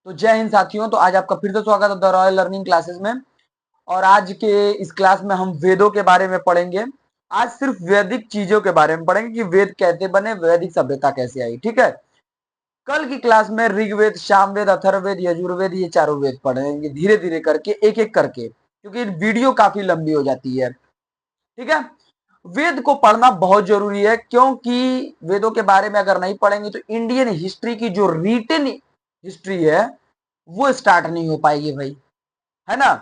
तो जय हिंद साथियों। तो आज आपका फिर से स्वागत है द रॉयल लर्निंग क्लासेस में। और आज के इस क्लास में हम वेदों के बारे में पढ़ेंगे। आज सिर्फ वैदिक चीजों के बारे में पढ़ेंगे कि वेद कैसे बने, वैदिक सभ्यता कैसे आई। ठीक है। कल की क्लास में ऋग्वेद, सामवेद, अथर्ववेद, यजुर्वेद, ये चारों वेद पढ़ेंगे धीरे धीरे करके, एक एक करके, क्योंकि वीडियो काफी लंबी हो जाती है। ठीक है। वेद को पढ़ना बहुत जरूरी है, क्योंकि वेदों के बारे में अगर नहीं पढ़ेंगे तो इंडियन हिस्ट्री की जो रिटन हिस्ट्री है वो स्टार्ट नहीं हो पाएगी भाई, है ना।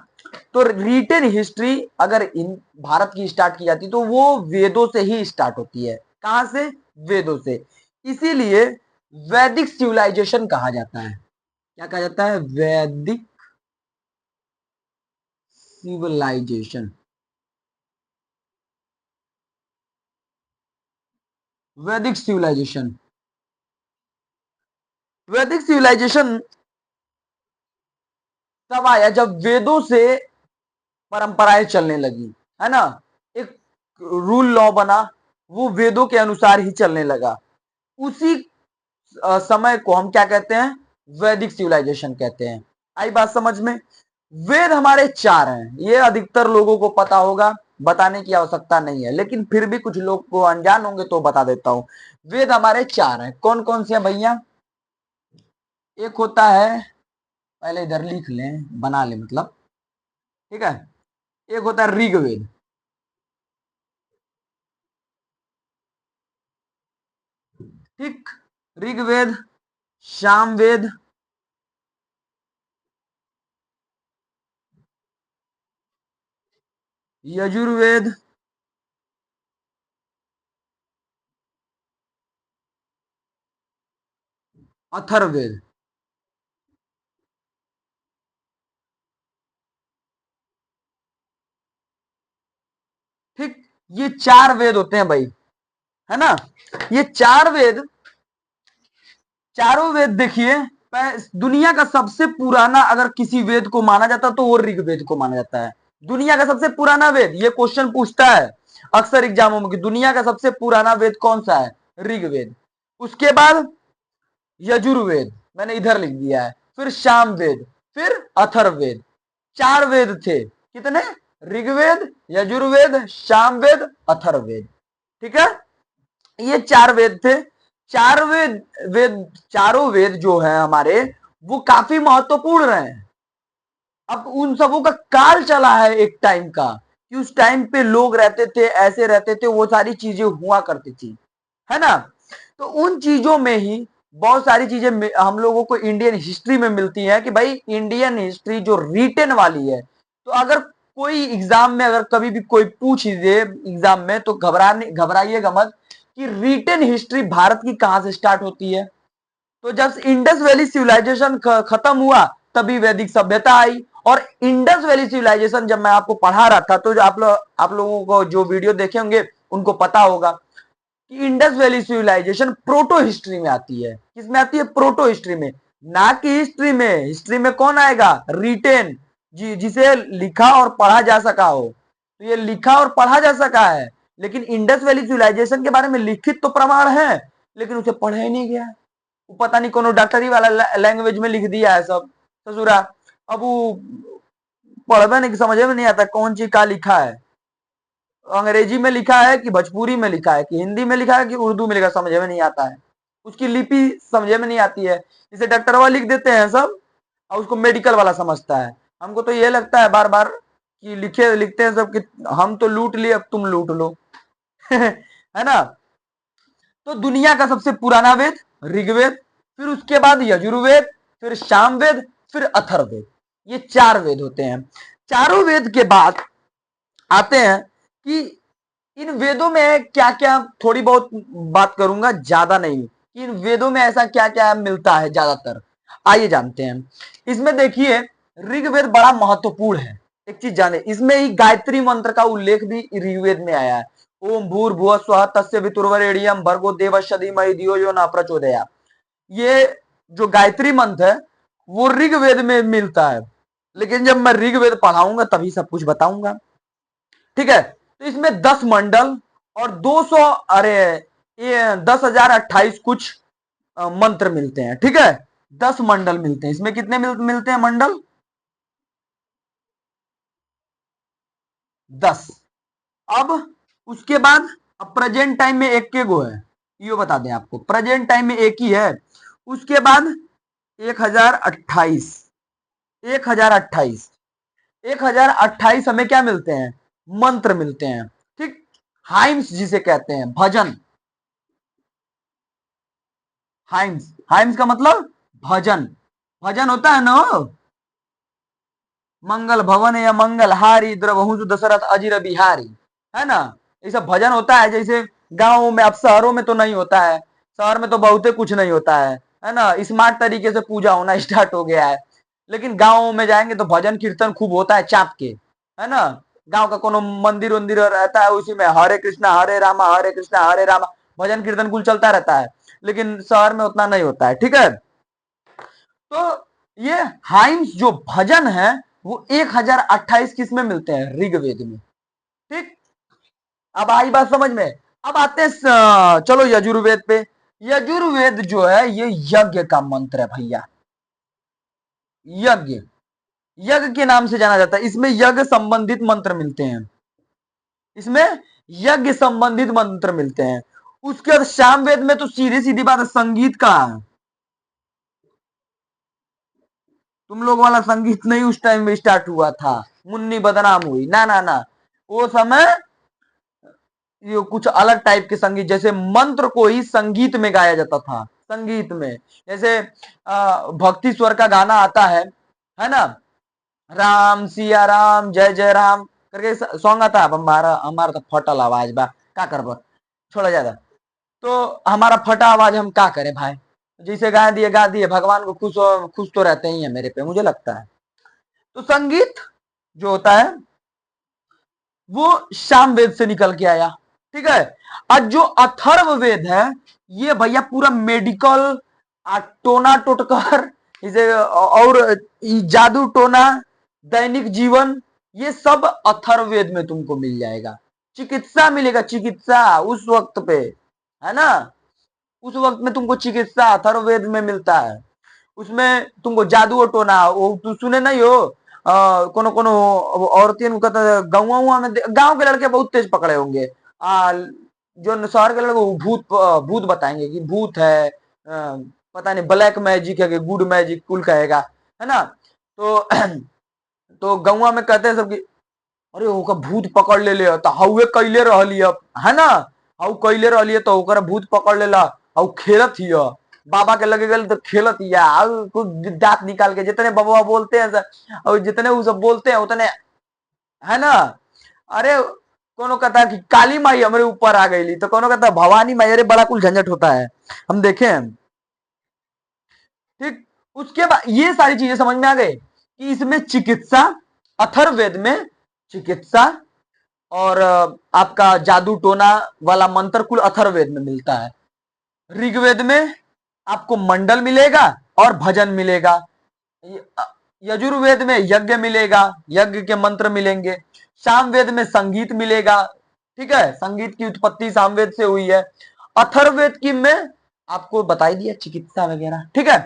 तो रिटन हिस्ट्री अगर इन भारत की स्टार्ट की जाती तो वो वेदों से ही स्टार्ट होती है। कहां से? वेदों से। इसीलिए वैदिक सिविलाइजेशन कहा जाता है। क्या कहा जाता है? वैदिक सिविलाइजेशन। वैदिक सिविलाइजेशन। वैदिक सिविलाइजेशन तब आया जब वेदों से परंपराएं चलने लगी, है ना। एक रूल लॉ बना, वो वेदों के अनुसार ही चलने लगा। उसी समय को हम क्या कहते हैं? वैदिक सिविलाइजेशन कहते हैं। आई बात समझ में? वेद हमारे चार हैं, ये अधिकतर लोगों को पता होगा, बताने की आवश्यकता नहीं है, लेकिन फिर भी कुछ लोग को अनजान होंगे तो बता देता हूं। वेद हमारे चार हैं। कौन कौन से हैं भैया? एक होता है, पहले इधर लिख लें, बना लें मतलब, ठीक है। एक होता है ऋग्वेद, ठीक। ऋग्वेद, सामवेद, यजुर्वेद, अथर्ववेद। ठीक। ये चार वेद होते हैं भाई, है ना। ये चार वेद, चारों वेद देखिए, दुनिया का सबसे पुराना अगर किसी वेद को माना जाता तो वो ऋग्वेद को माना जाता है। दुनिया का सबसे पुराना वेद, ये क्वेश्चन पूछता है अक्सर एग्जामों में कि दुनिया का सबसे पुराना वेद कौन सा है? ऋग्वेद। उसके बाद यजुर्वेद, मैंने इधर लिख दिया है, फिर सामवेद, फिर अथर्ववेद। चार वेद थे। कितने? ऋग्वेद, यजुर्वेद, सामवेद, अथर्ववेद। ठीक है। ये चार वेद थे। चार वेद वेद चारों वेद जो है हमारे, वो काफी महत्वपूर्ण रहे हैं। अब उन सबों का काल चला है एक टाइम का, कि उस टाइम पे लोग रहते थे, ऐसे रहते थे, वो सारी चीजें हुआ करती थी, है ना। तो उन चीजों में ही बहुत सारी चीजें हम लोगों को इंडियन हिस्ट्री में मिलती हैं कि भाई इंडियन हिस्ट्री जो रिटन वाली है। तो अगर कोई एग्जाम में अगर कभी भी कोई पूछ दे एग्जाम में, तो घबराइएगा मत कि रिटन हिस्ट्री भारत की कहां से स्टार्ट होती है। तो जब इंडस वैली सिविलाइजेशन खत्म हुआ तभी वैदिक सभ्यता आई। और इंडस वैली सिविलाइजेशन जब मैं आपको पढ़ा रहा था, तो आप लोगों को जो वीडियो देखे होंगे उनको पता होगा कि Indus valley civilization proto history में आती है। किसमें आती है? प्रोटो हिस्ट्री में, ना कि हिस्ट्री में। हिस्ट्री में कौन आएगा? रिटेन, जिसे लिखा और पढ़ा जा सका हो। तो ये लिखा और पढ़ा जा सका है, लेकिन इंडस वैली सिविलाइजेशन के बारे में लिखित तो प्रमाण है, लेकिन उसे पढ़ा ही नहीं गया। वो पता नहीं कौन डॉक्टरी वाला लैंग्वेज में लिख दिया है सब ससुरा। अब वो पढ़वे नहीं, समझ में नहीं आता कौन चीज का लिखा है। अंग्रेजी में लिखा है कि भोजपुरी में लिखा है कि हिंदी में लिखा है कि उर्दू में लिखा, समझ में नहीं आता है। उसकी लिपि समझ में नहीं आती है। जिसे डॉक्टर वाला लिख देते हैं सब, और उसको मेडिकल वाला समझता है। हमको तो ये लगता है बार बार कि लिखते हैं सब कि हम तो लूट लिए, अब तुम लूट लो। है ना। तो दुनिया का सबसे पुराना वेद ऋग्वेद, फिर उसके बाद यजुर्वेद, फिर सामवेद, फिर अथर्ववेद। ये चार वेद होते हैं। चारों वेद के बाद आते हैं कि इन वेदों में क्या क्या, थोड़ी बहुत बात करूंगा, ज्यादा नहीं, कि इन वेदों में ऐसा क्या क्या मिलता है ज्यादातर। आइए जानते हैं। इसमें देखिए, ऋग्वेद बड़ा महत्वपूर्ण है। एक चीज जाने, इसमें ही गायत्री मंत्र का उल्लेख भी ऋग्वेद में आया है। ओम भूर्भुवः स्वः तस्य वितुर्वरेण्यं भर्गो देवस्य धीमहि धियो यो न प्रचोदयात्। ये जो गायत्री मंत्र है वो ऋग्वेद में मिलता है, लेकिन जब मैं ऋग्वेद पढ़ाऊंगा तभी सब कुछ बताऊंगा। ठीक है। तो इसमें 10 मंडल और 200, अरे ये 10,028 कुछ मंत्र मिलते हैं। ठीक है। 10 मंडल मिलते हैं। इसमें कितने मिलते हैं मंडल? 10। अब उसके बाद अब प्रेजेंट टाइम में एक के गो है, ये बता दें आपको, प्रेजेंट टाइम में एक ही है। उसके बाद 1028, 1028, 1028 हमें क्या मिलते हैं? मंत्र मिलते हैं। ठीक, हाइम्स जिसे कहते हैं, भजन। हाइम्स, हाइम्स का मतलब भजन। भजन होता है ना, मंगल भवन या मंगल हारी द्रवहु दशरथ अजिर बिहारी, है ना? ये सब भजन होता है। जैसे गांवों में, अब शहरों में तो नहीं होता है, शहर में तो बहुते कुछ नहीं होता है ना? स्मार्ट तरीके से पूजा होना स्टार्ट हो गया है। लेकिन गांवों में जाएंगे तो भजन कीर्तन खूब होता है चाप के, है ना? गांव का कोनो मंदिर वंदिर रहता है, उसी में हरे कृष्णा हरे रामा, भजन कीर्तन कुल चलता रहता है। लेकिन शहर में उतना नहीं होता है। ठीक है, तो ये हाइम्स जो भजन है वो 1028 किस में मिलते हैं? ऋग्वेद में। ठीक, अब आई बात समझ में। अब आते हैं चलो यजुर्वेद पे। यजुर्वेद जो है ये यज्ञ का मंत्र है भैया। यज्ञ, यज्ञ के नाम से जाना जाता है। इसमें यज्ञ संबंधित मंत्र मिलते हैं, इसमें यज्ञ संबंधित मंत्र मिलते हैं। उसके बाद सामवेद में तो सीधी सीधी बात है, संगीत का है। तुम लोग वाला संगीत नहीं उस टाइम में स्टार्ट हुआ था, मुन्नी बदनाम हुई, ना ना ना। वो समय ये कुछ अलग टाइप के संगीत, जैसे मंत्र को ही संगीत में गाया जाता था। संगीत में जैसे भक्ति स्वर का गाना आता है ना? राम सिया राम जय जय राम करके सॉन्ग आता है। अब हमारा हमारा तो फटल आवाज बा, का करब, छोड़ा जाता। तो हमारा फटा आवाज हम का करें भाई? जैसे गा दिए, भगवान को खुश तो रहते ही है मेरे पे, मुझे लगता है। तो संगीत जो होता है वो सामवेद से निकल के आया। ठीक है, और जो अथर्व वेद है ये भैया पूरा मेडिकल टोना टोटकर, इसे और जादू टोना, दैनिक जीवन, ये सब अथर्ववेद में तुमको मिल जाएगा। चिकित्सा मिलेगा, चिकित्सा उस वक्त पे, है ना? उस वक्त में तुमको चिकित्सा अथर्ववेद में मिलता है। उसमें तुमको जादू और टोना, वो तू सुने नहीं हो? कोनो कोनो औरतियन को गाँव में, गांव के लड़के बहुत तेज पकड़े होंगे। जो शहर के लड़के भूत भूत बताएंगे कि भूत है, पता नहीं ब्लैक मैजिक है कि गुड मैजिक कुल कहेगा, है ना? तो तो गौवा में कहते हैं सब कि अरे ओका भूत पकड़ ले ले, तो हउए कैले रहली अब, है ना? हउ कैले रहली तो ओकर भूत पकड़ लेला, हउ खेलत हिय, बाबा के लगे गल तो खेलत हिया, कुछ दांत निकाल के, जितने बाबा बोलते हैं सर, और जितने वो सब बोलते हैं उतने, है ना? अरे कोनो कहता है कि काली माई हमारे ऊपर आ गई, तो कोनो कहता है भवानी माई। अरे बड़ा कुल झंझट होता है, हम देखे हैं। ठीक, उसके बाद ये सारी चीजें समझ में आ गई कि इसमें चिकित्सा, अथर्ववेद में चिकित्सा और आपका जादू टोना वाला मंत्र कुल अथर्ववेद में मिलता है। ऋग्वेद में आपको मंडल मिलेगा और भजन मिलेगा। यजुर्वेद में यज्ञ मिलेगा, यज्ञ के मंत्र मिलेंगे। सामवेद में संगीत मिलेगा। ठीक है, संगीत की उत्पत्ति सामवेद से हुई है। अथर्ववेद की में आपको बता ही दिया चिकित्सा वगैरह। ठीक है,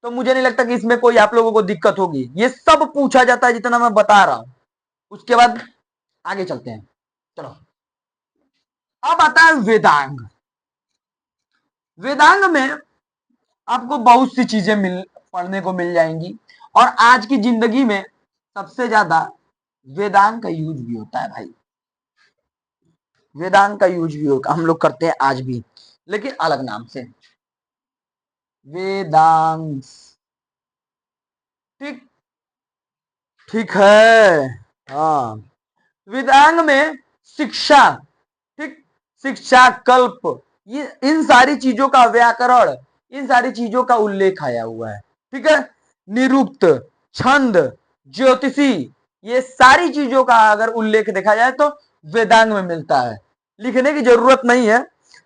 तो मुझे नहीं लगता कि इसमें कोई आप लोगों को दिक्कत होगी। ये सब पूछा जाता है जितना मैं बता रहा हूं। उसके बाद आगे चलते हैं, चलो। अब आता है वेदांग। वेदांग में आपको बहुत सी चीजें पढ़ने को मिल जाएंगी, और आज की जिंदगी में सबसे ज्यादा वेदांग का यूज भी होता है भाई। वेदांग का यूज भी होगा, हम लोग करते हैं आज भी, लेकिन अलग नाम से, वेदांग। ठीक, ठीक है, हाँ। वेदांग में शिक्षा, ठीक, शिक्षा कल्प, ये इन सारी चीजों का व्याकरण, इन सारी चीजों का उल्लेख आया हुआ है। ठीक है, निरुक्त, छंद, ज्योतिषी, ये सारी चीजों का अगर उल्लेख देखा जाए तो वेदांग में मिलता है। लिखने की जरूरत नहीं है,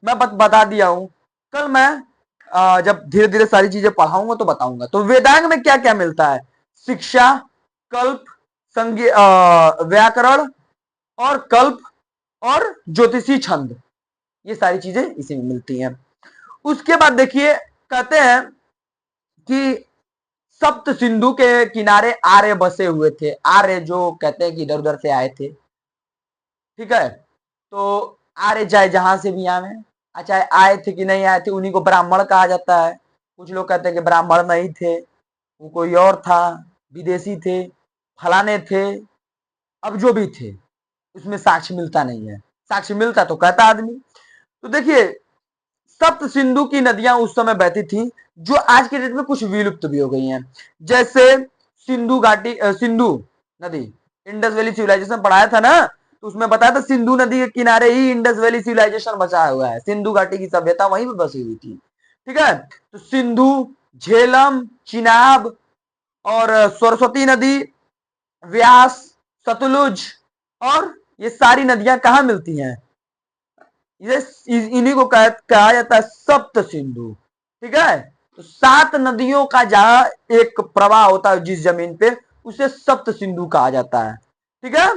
मैं बता दिया हूं। कल मैं जब धीरे धीरे सारी चीजें पढ़ाऊंगा तो बताऊंगा। तो वेदांग में क्या क्या मिलता है? शिक्षा, कल्प, व्याकरण और कल्प और ज्योतिषी छंद, ये सारी चीजें इसी में मिलती हैं। उसके बाद देखिए, कहते हैं कि सप्त सिंधु के किनारे आर्य बसे हुए थे। आर्य जो कहते हैं कि इधर उधर से आए थे, ठीक है। तो आर्य चाहे जहां से भी आए, चाहे आए थे कि नहीं आए थे, उन्हीं को ब्राह्मण कहा जाता है। कुछ लोग कहते हैं कि ब्राह्मण नहीं थे, वो कोई और था, विदेशी थे, फलाने थे। अब जो भी थे, उसमें साक्ष्य मिलता नहीं है। साक्ष्य मिलता तो कहता आदमी। तो देखिए, सप्त सिंधु की नदियां उस समय बहती थी, जो आज के डेट में कुछ विलुप्त भी हो गई हैं। जैसे सिंधु घाटी, सिंधु नदी, इंडस वैली सिविलाइजेशन पढ़ाया था ना, तो उसमें बताया था सिंधु नदी के किनारे ही इंडस वैली सिविलाइजेशन बचा हुआ है। सिंधु घाटी की सभ्यता वहीं पर बसी हुई थी, ठीक है। तो सिंधु, झेलम, चिनाब और सरस्वती नदी, व्यास, सतलुज, और ये सारी नदियां कहां मिलती हैं? ये इन्हीं को कहा जाता है सप्त सिंधु, ठीक है। तो 7 नदियों का जहां एक प्रवाह होता है जिस जमीन पे, उसे सप्त सिंधु कहा जाता है, ठीक है।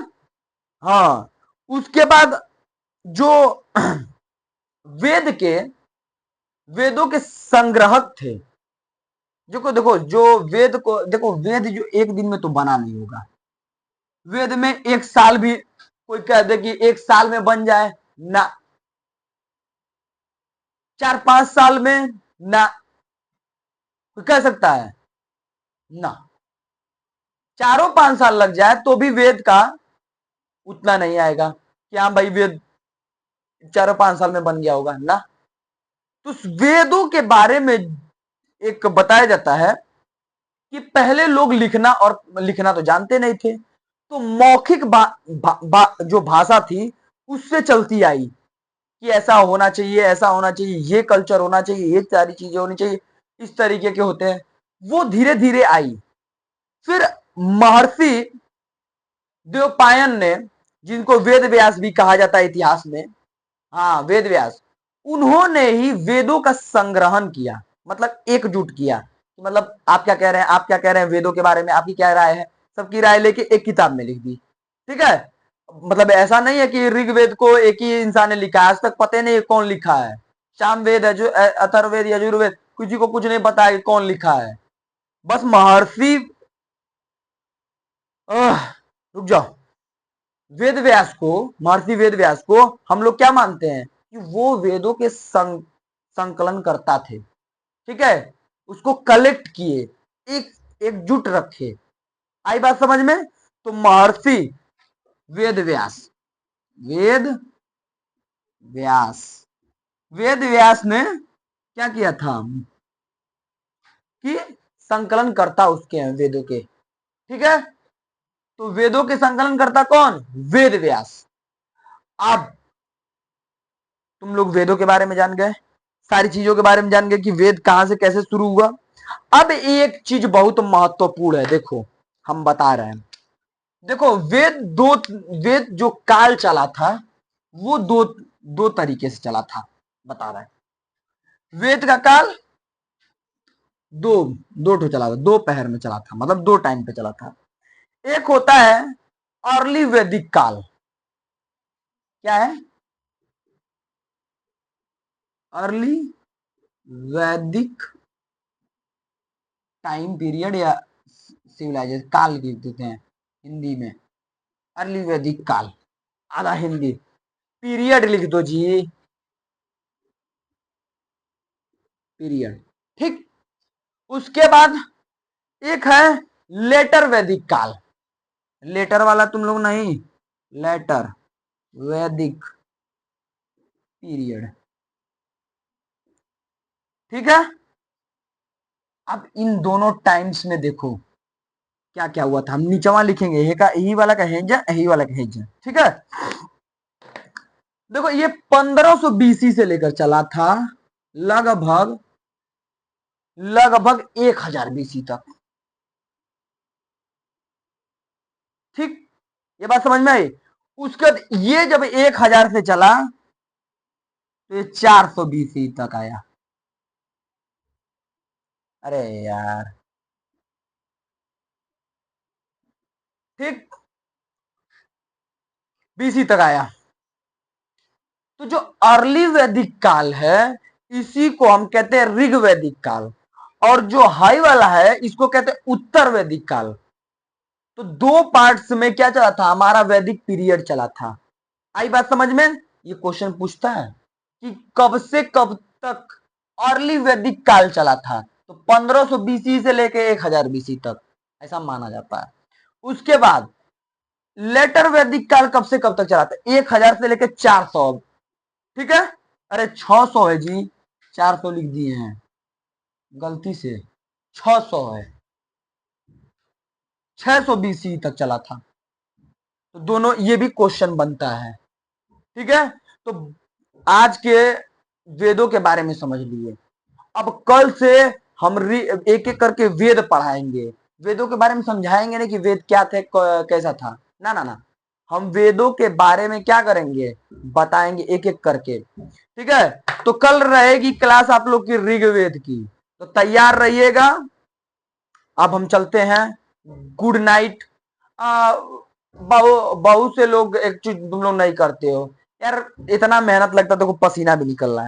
हाँ, उसके बाद जो वेद के वेदों के संग्रहक थे, देखो देखो जो वेद को देखो, वेद जो एक दिन में तो बना नहीं होगा। वेद में एक साल भी, कोई कह दे कि एक साल में बन जाए ना, 4-5 साल में ना, कोई कह सकता है ना, 4-5 साल लग जाए तो भी वेद का उतना नहीं आएगा कि हाँ भाई वेद 4-5 साल में बन गया होगा ना। तो वेदों के बारे में एक बताया जाता है कि पहले लोग लिखना तो जानते नहीं थे, तो मौखिक जो भाषा थी उससे चलती आई कि ऐसा होना चाहिए, ऐसा होना चाहिए, ये कल्चर होना चाहिए, ये सारी चीजें होनी चाहिए, इस तरीके के होते हैं। वो धीरे धीरे आई। फिर महर्षि देवपायन ने, जिनको वेद व्यास भी कहा जाता है इतिहास में, हाँ वेद व्यास, उन्होंने ही वेदों का संग्रहण किया, मतलब एकजुट किया। मतलब आप क्या कह रहे हैं, आप क्या कह रहे हैं वेदों के बारे में, आपकी क्या राय है, सबकी राय लेके एक किताब में लिख दी, ठीक है। मतलब ऐसा नहीं है कि ऋग्वेद को एक ही इंसान ने लिखा है, आज तक पता नहीं कौन लिखा है। सामवेद, अथर्ववेद, यजुर्वेद, किसी को कुछ नहीं पता है कि कौन लिखा है। बस महर्षि, रुक जाओ, वेद व्यास को, महर्षि वेद व्यास को हम लोग क्या मानते हैं कि वो वेदों के संकलन करता थे, ठीक है। उसको कलेक्ट किए, एक एकजुट रखे। आई बात समझ में? तो महर्षि वेद व्यास, वेद व्यास, वेद व्यास ने क्या किया था कि संकलन करता उसके हैं वेदों के, ठीक है। तो वेदों के संकलन करता कौन? वेद व्यास। अब तुम लोग वेदों के बारे में जान गए, सारी चीजों के बारे में जान गए कि वेद कहां से कैसे शुरू हुआ। अब एक चीज बहुत महत्वपूर्ण है, देखो हम बता रहे हैं। देखो वेद जो काल चला था, वो दो दो तरीके से चला था, बता रहे हैं। वेद का काल दो दो ठो चला था, दो पहर में चला था, मतलब दो टाइम पे चला था। एक होता है अर्ली वैदिक काल। क्या है? अर्ली वैदिक टाइम पीरियड, या सिविलाइजेशन काल कहते हैं हिंदी में, अर्ली वैदिक काल, आधा हिंदी, पीरियड लिख दो जी, पीरियड, ठीक। उसके बाद एक है लेटर वैदिक काल। लेटर वाला तुम लोग नहीं, लेटर वैदिक पीरियड, ठीक है। अब इन दोनों टाइम्स में देखो क्या क्या हुआ था, हम नीचवा लिखेंगे, यही वाला का हेजा, यही वाला का हेजा, ठीक है। देखो ये 1500 बीसी से लेकर चला था लगभग लगभग 1000 बीसी तक, ठीक। ये बात समझ में आई? उसके बाद ये जब 1000 से चला तो ये 400 बीसी तक आया। अरे यार, ठीक, बीसी तक आया। तो जो अर्ली वैदिक काल है, इसी को हम कहते हैं ऋग वैदिक काल। और जो हाई वाला है इसको कहते हैं उत्तर वैदिक काल। तो दो पार्ट्स में क्या चला था, हमारा वैदिक पीरियड चला था। आई बात समझ में? ये क्वेश्चन पूछता है कि कब से कब तक अर्ली वैदिक काल चला था, तो 1500 बीसी से लेके 1000 बीसी तक ऐसा माना जाता है। उसके बाद लेटर वैदिक काल कब से कब तक चला था, 1000 से लेके 400। ठीक है, अरे 600 है जी, 400 लिख दिए हैं गलती से, 600 है, 600 बीसी तक चला था। तो दोनों ये भी क्वेश्चन बनता है। ठीक है, तो आज के वेदों के बारे में समझ लिए। अब कल से हम एक एक करके वेद पढ़ाएंगे, वेदों के बारे में समझाएंगे नहीं कि वेद क्या थे कैसा था, ना ना ना, हम वेदों के बारे में क्या करेंगे, बताएंगे एक एक करके। ठीक है, तो कल रहेगी क्लास आप लोग की ऋग्वेद की, तो तैयार रहिएगा। अब हम चलते हैं, गुड नाइट। बहुत से लोग एक चीज तुम लोग नहीं करते हो यार, इतना मेहनत लगता है, देखो पसीना भी निकल रहा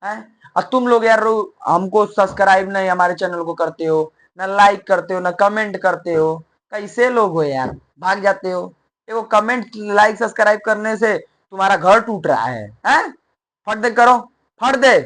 है? और तुम लोग यार हमको सब्सक्राइब नहीं हमारे चैनल को करते हो, ना लाइक करते हो, ना कमेंट करते हो। कैसे लोग हो यार, भाग जाते हो। देखो कमेंट लाइक सब्सक्राइब करने से तुम्हारा घर टूट रहा है? फट दे करो, फट दे।